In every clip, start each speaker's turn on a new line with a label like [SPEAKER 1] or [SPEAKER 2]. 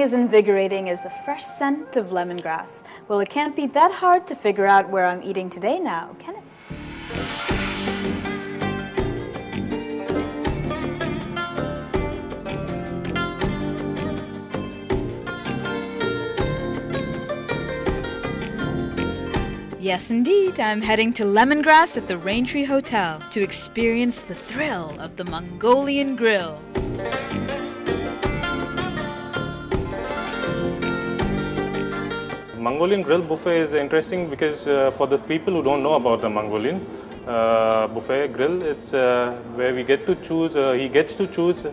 [SPEAKER 1] nothing as invigorating as the fresh scent of lemongrass. Well, it can't be that hard to figure out where I'm eating today now, can it? Yes, indeed. I'm heading to Lemongrass at the Raintree Hotel to experience the thrill of the Mongolian Grill.
[SPEAKER 2] Mongolian Grill buffet is interesting because for the people who don't know about the Mongolian buffet grill, it's where we get to choose, he gets to choose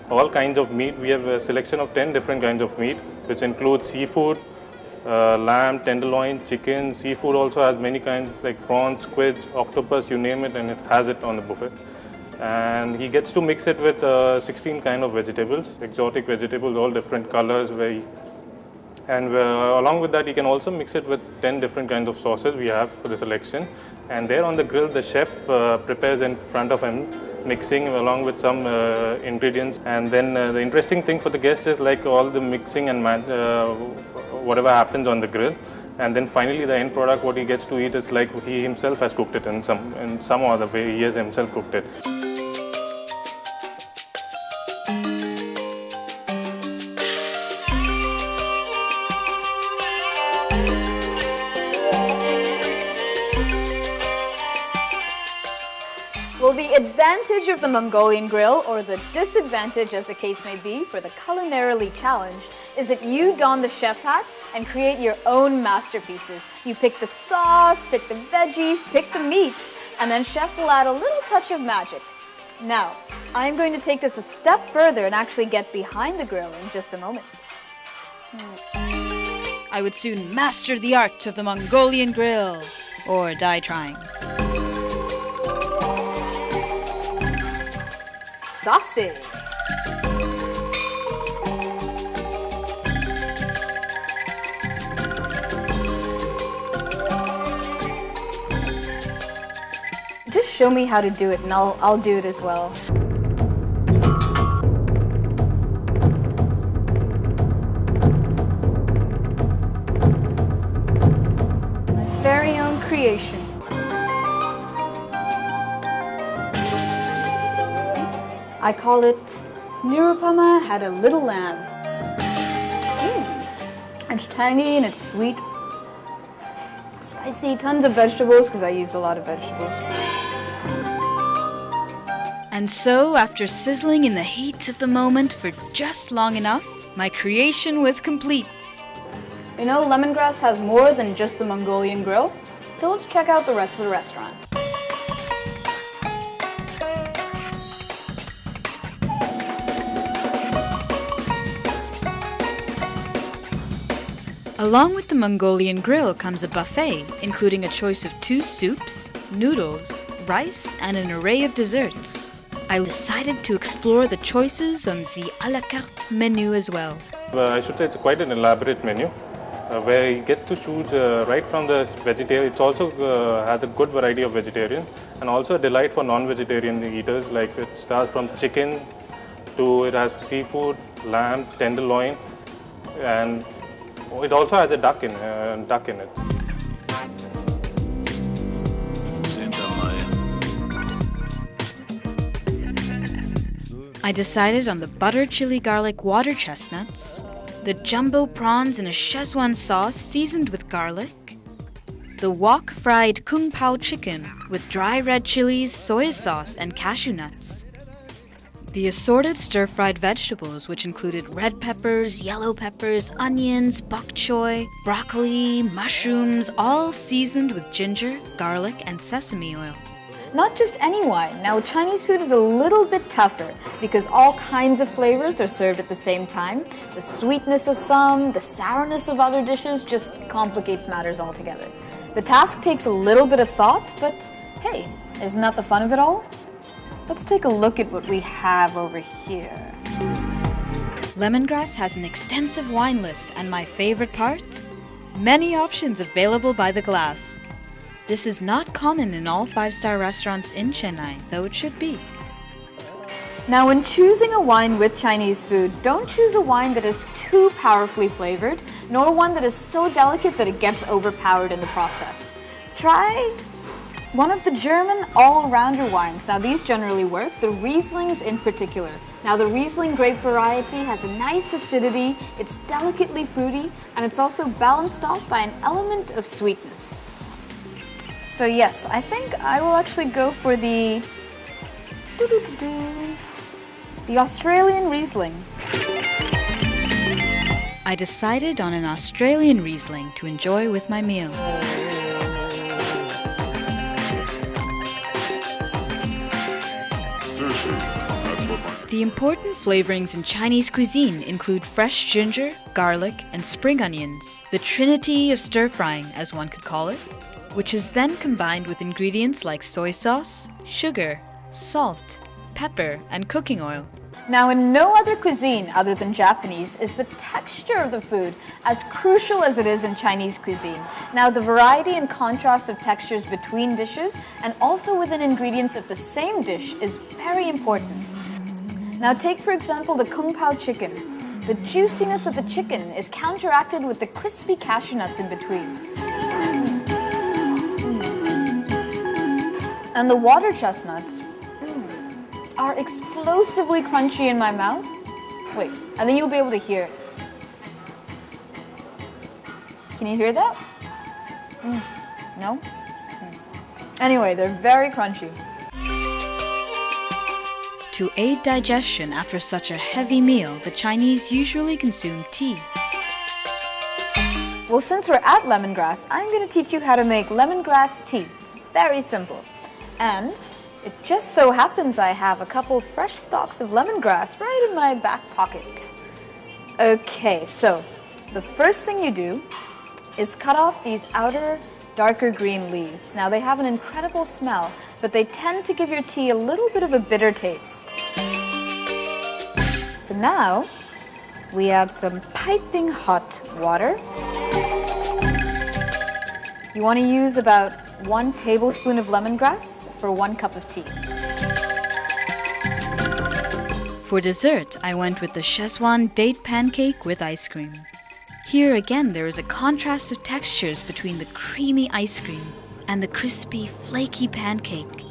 [SPEAKER 2] all kinds of meat. We have a selection of 10 different kinds of meat, which includes seafood, lamb, tenderloin, chicken. Seafood also has many kinds like prawns, squid, octopus, you name it, and it has it on the buffet. And he gets to mix it with 16 kind of vegetables, exotic vegetables, all different colors. And along with that, you can also mix it with 10 different kinds of sauces we have for the selection. And there on the grill, the chef prepares in front of him, mixing along with some ingredients. And then the interesting thing for the guest is like all the mixing and whatever happens on the grill. And then finally, the end product, what he gets to eat is like he himself has cooked it in some other way. He has himself cooked it.
[SPEAKER 1] Well, the advantage of the Mongolian Grill, or the disadvantage as the case may be for the culinarily challenged, is that you don the chef hat and create your own masterpieces. You pick the sauce, pick the veggies, pick the meats, and then chef will add a little touch of magic. Now, I'm going to take this a step further and actually get behind the grill in just a moment. I would soon master the art of the Mongolian Grill, or die trying. Sausage. Just show me how to do it and I'll do it as well. My very own creation. I call it Nirupama Had a Little Lamb. It's tangy and it's sweet. Spicy, tons of vegetables because I use a lot of vegetables. And so, after sizzling in the heat of the moment for just long enough, my creation was complete. You know, Lemongrass has more than just the Mongolian Grill, so let's check out the rest of the restaurant. Along with the Mongolian Grill comes a buffet, including a choice of 2 soups, noodles, rice, and an array of desserts. I decided to explore the choices on the a la carte menu as well.
[SPEAKER 2] I should say it's quite an elaborate menu, where he gets to choose right from the vegetarian. It's also has a good variety of vegetarian, and also a delight for non-vegetarian eaters. Like it starts from chicken to it has seafood, lamb, tenderloin, and it also has a duck in it.
[SPEAKER 1] I decided on the butter chili garlic water chestnuts, the jumbo prawns in a Szechuan sauce seasoned with garlic, the wok fried kung pao chicken with dry red chilies, soy sauce, and cashew nuts. The assorted stir-fried vegetables, which included red peppers, yellow peppers, onions, bok choy, broccoli, mushrooms, all seasoned with ginger, garlic, and sesame oil. Not just any wine. Now, Chinese food is a little bit tougher because all kinds of flavors are served at the same time. The sweetness of some, the sourness of other dishes just complicates matters altogether. The task takes a little bit of thought, but hey, isn't that the fun of it all? Let's take a look at what we have over here. Lemongrass has an extensive wine list, and my favorite part? Many options available by the glass. This is not common in all 5-star restaurants in Chennai, though it should be.
[SPEAKER 3] Now, when choosing a wine with Chinese food, don't choose a wine that is too powerfully flavored, nor one that is so delicate that it gets overpowered in the process. Try one of the German all-rounder wines. Now, these generally work, the Rieslings in particular. Now, the Riesling grape variety has a nice acidity, it's delicately fruity, and it's also balanced off by an element of sweetness. So yes, I think I will actually go for the Australian Riesling.
[SPEAKER 1] I decided on an Australian Riesling to enjoy with my meal. The important flavorings in Chinese cuisine include fresh ginger, garlic, and spring onions, the trinity of stir-frying, as one could call it, which is then combined with ingredients like soy sauce, sugar, salt, pepper, and cooking oil.
[SPEAKER 3] Now, in no other cuisine other than Japanese is the texture of the food as crucial as it is in Chinese cuisine. Now, the variety and contrast of textures between dishes and also within ingredients of the same dish is very important. Now, take for example the Kung Pao chicken. The juiciness of the chicken is counteracted with the crispy cashew nuts in between. And the water chestnuts are explosively crunchy in my mouth. Wait, and then you'll be able to hear it. Can you hear that? No? Anyway, they're very crunchy.
[SPEAKER 1] To aid digestion after such a heavy meal, the Chinese usually consume tea.
[SPEAKER 3] Well, since we're at lemongrass, I'm going to teach you how to make lemongrass tea. It's very simple. And it just so happens I have a couple fresh stalks of lemongrass right in my back pocket. Okay, so the first thing you do is cut off these outer darker green leaves. Now, they have an incredible smell, but they tend to give your tea a little bit of a bitter taste. So now we add some piping hot water. You want to use about 1 tablespoon of lemongrass for 1 cup of tea.
[SPEAKER 1] For dessert, I went with the Szechuan date pancake with ice cream. Here again, there is a contrast of textures between the creamy ice cream and the crispy, flaky pancake.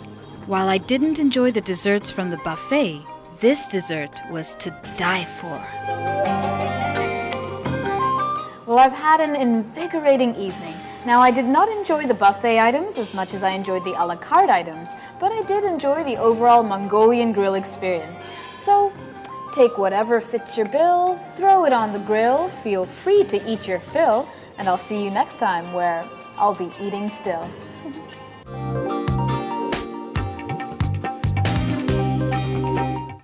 [SPEAKER 1] While I didn't enjoy the desserts from the buffet, this dessert was to die for.
[SPEAKER 3] Well, I've had an invigorating evening. Now, I did not enjoy the buffet items as much as I enjoyed the a la carte items, but I did enjoy the overall Mongolian grill experience. So, take whatever fits your bill, throw it on the grill, feel free to eat your fill, and I'll see you next time where I'll be eating still.